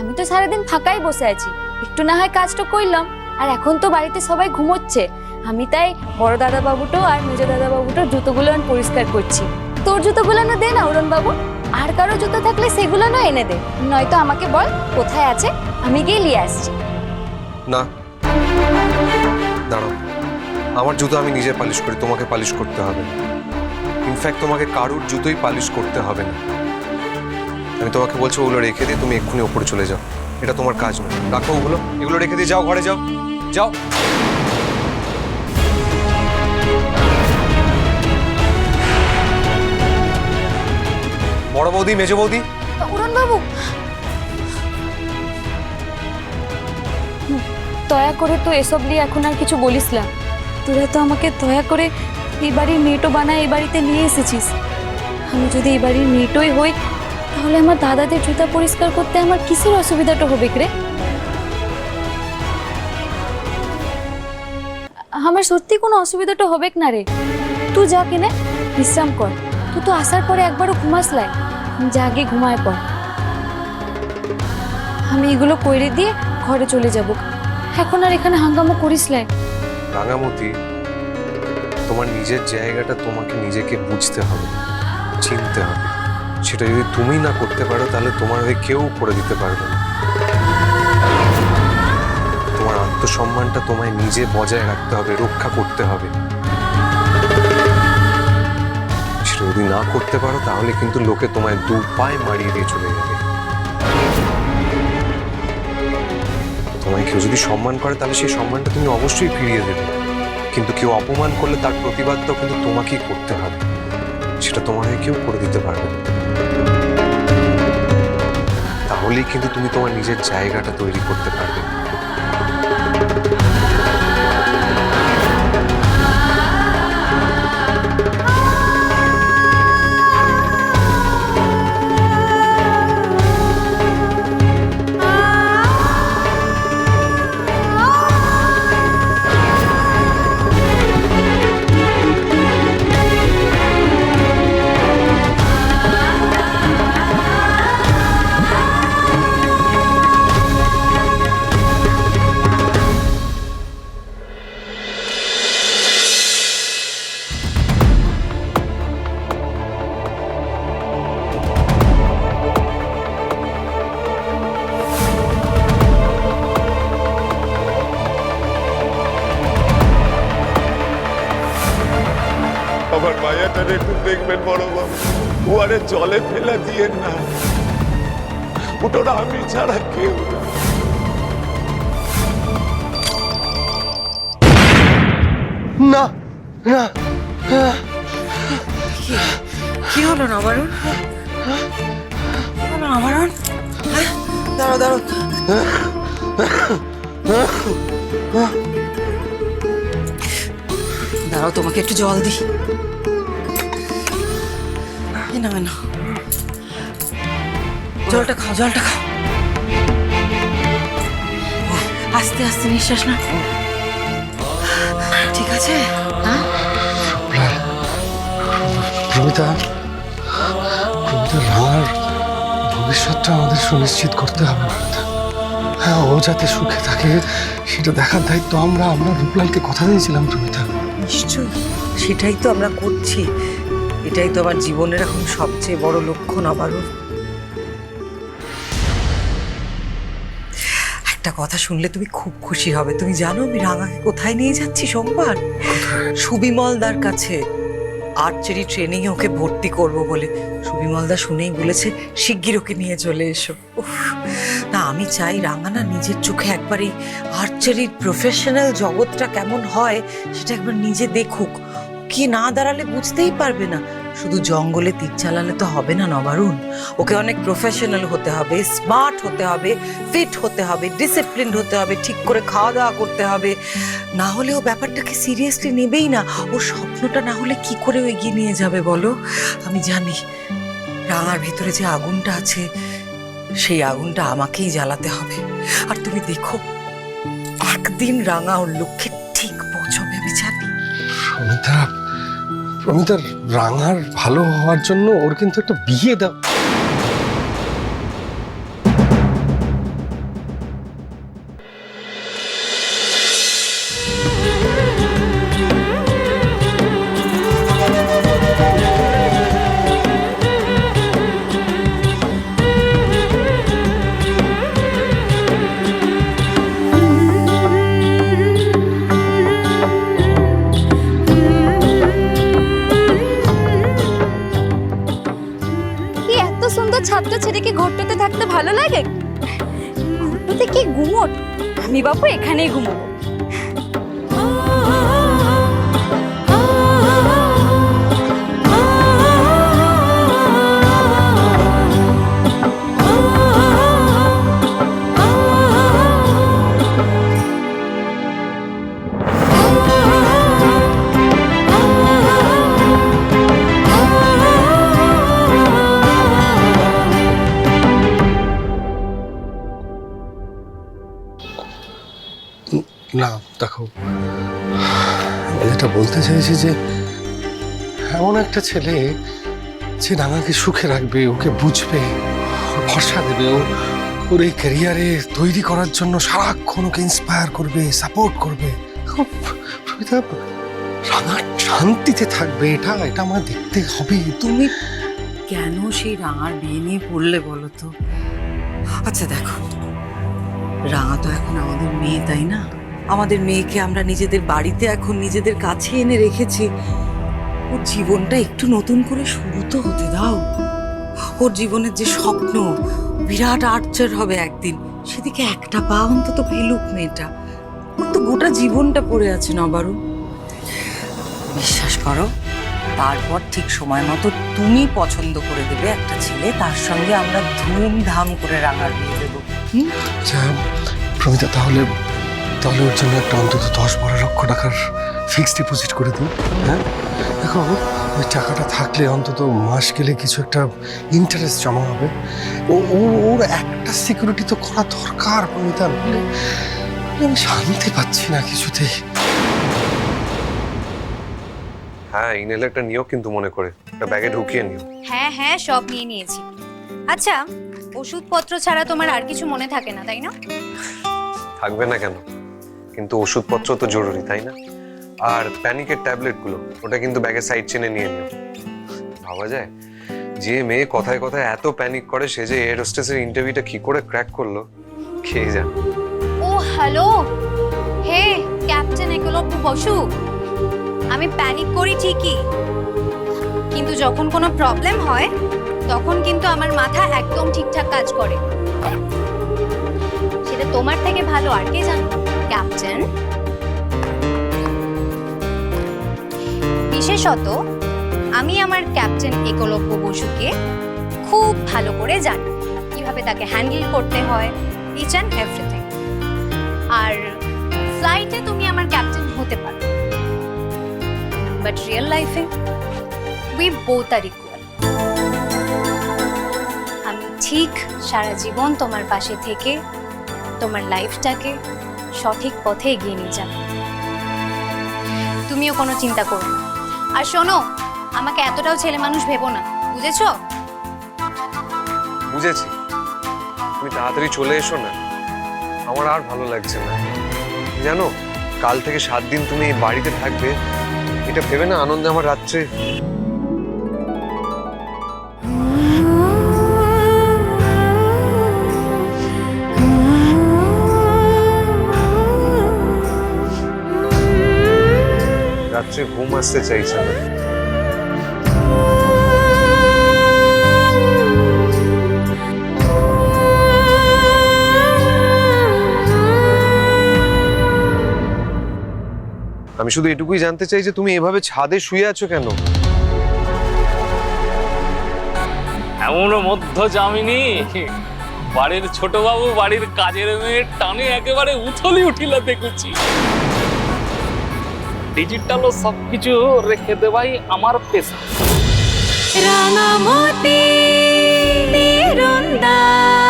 আমি তো সারাদিন ফাঁকাই বসে আছি, একটু না হয় কাজটা করলাম। আর এখন তো বাড়িতে সবাই ঘুমোচ্ছে, আমি তাই বড় দাদা বাবুটো আর মেজো দাদা বাবুটোর জুতোগুলো পরিষ্কার করছি। তোর জুতোগুলো না দে না অরুণ বাবু, আর কারো জুতো থাকলে সেগুলো না এনে দে, নয়তো আমাকে বল কোথায় আছে, আমি গিয়ে নিয়ে আসছি। না, দাঁড়াও, আমার জুতো আমি নিজে পালিশ করি, তোমাকে পালিশ করতে হবে না। ইনফ্যাক্ট তোমাকে কারুর জুতোই পালিশ করতে হবে না। আমি তোমাকে বলছি ওগুলো রেখে দিয়ে তুমি এক্ষুনি ওপরে চলে যাও, এটা তোমার কাজ নয়। রাখো ওগুলো, এগুলো রেখে দিয়ে যাও, ঘরে যাও, যাও। বড় বৌদি, মেজো বৌদি। অরুণ বাবু, দয়া করে তো এসব নিয়ে এখন আর কিছু বলিস না। তোরা তো আমাকে দয়া করে এই বাড়ির মেয়েটো বানায় এই বাড়িতে নিয়ে এসেছিস। আমি যদি এই বাড়ির মেয়েটোই হই, তাহলে আমার দাদাদের জুতা পরিষ্কার করতে আমার কিসের অসুবিধাটা হবে রে? আমার সত্যি কোনো অসুবিধাটা হবে না রে। তুই যা কিনে বিশ্রাম কর, তুই তো আসার পরে একবারও ঘুমাস লাই, যা আগে ঘুমায় পর। আমি এগুলো কইরে দিয়ে ঘরে চলে যাব, এখন আর এখানে হাঙ্গামা করিস লাই। রাঙামতি, তোমার নিজের জায়গাটা তোমাকে নিজেকে বুঝতে হবে, চিনতে হবে। সেটা যদি তুমি না করতে পারো তাহলে তোমার হয়ে কেউ করে দিতে পারবে না। তোমার আত্মসম্মানটা তোমায় নিজে বজায় রাখতে হবে, রক্ষা করতে হবে। সেটা যদি না করতে পারো তাহলে কিন্তু লোকে তোমায় দু পায়ে মারিয়ে দিয়ে চলে যাবে। তোমায় কেউ যদি সম্মান করে তাহলে সেই সম্মানটা তুমি অবশ্যই ফিরিয়ে দেবে, কিন্তু কেউ অপমান করলে তার প্রতিবাদটাও কিন্তু তোমাকেই করতে হবে। সেটা তোমার হয়ে কেউ করে দিতে পারবে না। তাহলেই কিন্তু তুমি তোমার নিজের জায়গাটা তৈরি করতে পারবে। আমার মায়াটার একটু দেখবেন বড় বাবু, ও আরে জলে ফেলা দিয়ে না, ওটা আমি ছাড়া কেউ না। না না, কি হলো নবারুণ? নবারুণ, দাঁড়াও দাঁড়াও, দাঁড়াও, তোমাকে একটু জল দিই। না না, জলটা খাও, জলটা খাও, আস্তে আস্তে নিঃশ্বাস না। ঠিক আছে? হ্যাঁ, প্রমিতা, রাঙার ভবিষ্যৎটা আমাদের সুনিশ্চিত করতে হবে। হ্যাঁ, ও যাতে সুখে থাকে সেটা দেখার দায়িত্ব আমরা রূপলালকে কথা দিয়েছিলাম। প্রমিতা, নিশ্চয়ই সেটাই তো আমরা করছি। এটাই তো আমার জীবনের এখন সবচেয়ে বড় লক্ষ্য নবারুণ। একটা কথা শুনলে তুমি খুব খুশি হবে। তুমি জানো আমি রাঙাকে কোথায় নিয়ে যাচ্ছি সোমবার? সুবিমলদার কাছে। আর্চারি ট্রেনিং এ ওকে ভর্তি করব বলে। সুবিমলদা শুনেই বলেছে শিগগির ওকে নিয়ে চলে এসো। না, আমি চাই রাঙা না নিজের চোখে একবার এই আর্চারির প্রফেশনাল জগৎটা কেমন হয় সেটা একবার নিজে দেখুক। কি না দাঁড়ালে বুঝতেই পারবে না। শুধু জঙ্গলে তীর চালালে তো হবে না নবারুণ, ওকে অনেক প্রফেশনাল হতে হবে, স্মার্ট হতে হবে, ফিট হতে হবে, ডিসিপ্লিনড হতে হবে, ঠিক করে খাওয়া দাওয়া করতে হবে। না হলে ও ব্যাপারটাকে সিরিয়াসলি নেবেই না। ওর স্বপ্নটা না হলে কি করে ও এগিয়ে নিয়ে যাবে বলো? আমি জানি রাঙার ভিতরে যে আগুনটা আছে সেই আগুনটা আমাকেই জ্বালাতে হবে। আর তুমি দেখো একদিন রাঙা ওর লক্ষ্যে ঠিক পৌঁছবে, আমি জানি। প্রমিতার রাঙার ভালো হওয়ার জন্য ওর কিন্তু একটা বিয়ে দাও। ভালো লাগে? ঘুরতে কি ঘুমোট, আমি বাপু এখানেই ঘুমোবো। না দেখো, যেটা বলতে চাইছি যে এমন একটা ছেলে যে রাঙাকে সুখে রাখবে, ওকে বুঝবে, ওর ভরসা দেবে, ওর এই ক্যারিয়ারে তৈরি করার জন্য সারাক্ষণ ওকে ইন্সপায়ার করবে, সাপোর্ট করবে। প্রমিতা, রাঙা শান্তিতে থাকবে, এটা আমার দেখতে হবে। তুমি কেন সেই রাঙার বিয়ে নিয়ে পড়লে বলো তো? আচ্ছা দেখো, রাঙা তো এখন আমাদের মেয়ে, তাই না? আমাদের মেয়েকে আমরা নিজেদের বাড়িতে এখন নিজেদের কাছে এনে রেখেছি। ওর জীবনটা একটু নতুন করে শুরু তো হতে দাও। ওর জীবনের যে স্বপ্ন, বিরাট আর্চার হবে একদিন, সেদিকে একটা পা অন্তত ফেলুক মেয়েটা। ওর তো গোটা জীবনটা পড়ে আছে নবারু। বিশ্বাস করো, তারপর ঠিক সময় মতো তুমি পছন্দ করে দেবে একটা ছেলে, তার সঙ্গে আমরা ধুমধাম করে রাঙার বিয়ে দেবো। আচ্ছা প্রমিতা, তাহলে ওর জন্য একটা অন্তত 10-12 লক্ষ টাকার ফিক্সড ডিপোজিট করে দিই। হ্যাঁ দেখো, ওই টাকাটা থাকলে অন্তত মাস গেলে কিছু একটা ইন্টারেস্ট জমা হবে। ওর একটা সিকিউরিটি তো করা দরকার প্রমিতা, বলে আমি শান্তি পাচ্ছি না কিছুতেই। হ্যাঁ, ইনহেলারটা নিও কিন্তু মনে করে, একটা ব্যাগে ঢুকিয়ে নিও। হ্যাঁ হ্যাঁ, সব নিয়ে নিয়েছি। আচ্ছা, ওষুধপত্র ছাড়া তোমার আর কিছু মনে থাকে না, তাই না? থাকবে না কেন, কিন্তু ওষুধপত্র তো জরুরি, তাই না? আর প্যানিকের ট্যাবলেটগুলো ওটা কিন্তু ব্যাগের সাইড চেনে নিয়ে নিও। ভাবা যায় যে মেয়ে কথায় কথায় এত প্যানিক করে, সে যে এয়ার হোস্টেসের ইন্টারভিউটা কি করে ক্র্যাক করলো কে জানে। ও হ্যালো, হে ক্যাপ্টেন একলব্য বসু। আমি প্যানিক করি ঠিকই, কিন্তু যখন কোনো প্রবলেম হয় তখন কিন্তু আমার মাথা একদম ঠিকঠাক কাজ করে। সেটা তোমার থেকে ভালো আর কে জানো ক্যাপ্টেন। বিশেষত আমি আমার ক্যাপ্টেন একলব্য বসুকে খুব ভালো করে জানি, কিভাবে তাকে হ্যান্ডেল করতে হয়, ইচ অ্যান্ড এভরিথিং। আর ফ্লাইটে তুমি আমার ক্যাপ্টেন হতে পারো, বাট রিয়েল লাইফে উই বোথ আর ইকুয়াল। আমি ঠিক সারা জীবন তোমার পাশে থেকে তোমার লাইফটাকে সঠিক পথে এগিয়ে নিয়ে যাব। তুমিও কোনো চিন্তা করো না। আর শোনো, আমাকে এতটাও ছেলে মানুষ ভেবো না, বুঝেছো? বুঝেছি, তুমি তাড়াতাড়ি চলে এসো না, আমার আর ভালো লাগছে না। জানো, কাল থেকে 7 দিন তুমি এই বাড়িতে থাকবে, এটা ভেবে না আনন্দে আমার রাত্রে ঘুম আসতে চাইছে না। আমি শুধু এটুকুই জানতে চাই যে তুমি এভাবে ছাদে শুয়ে আছো কেন? এমনও মধ্য জামিনী, বাড়ির ছোট বাবু বাড়ির কাজের মেয়ের টানে একেবারে উথলি উঠিলা দেখুছি। ডিজিটাল সবকিছু রেখে দেওয়াই আমার পেশা। রাঙামতি তীরন্দাজ।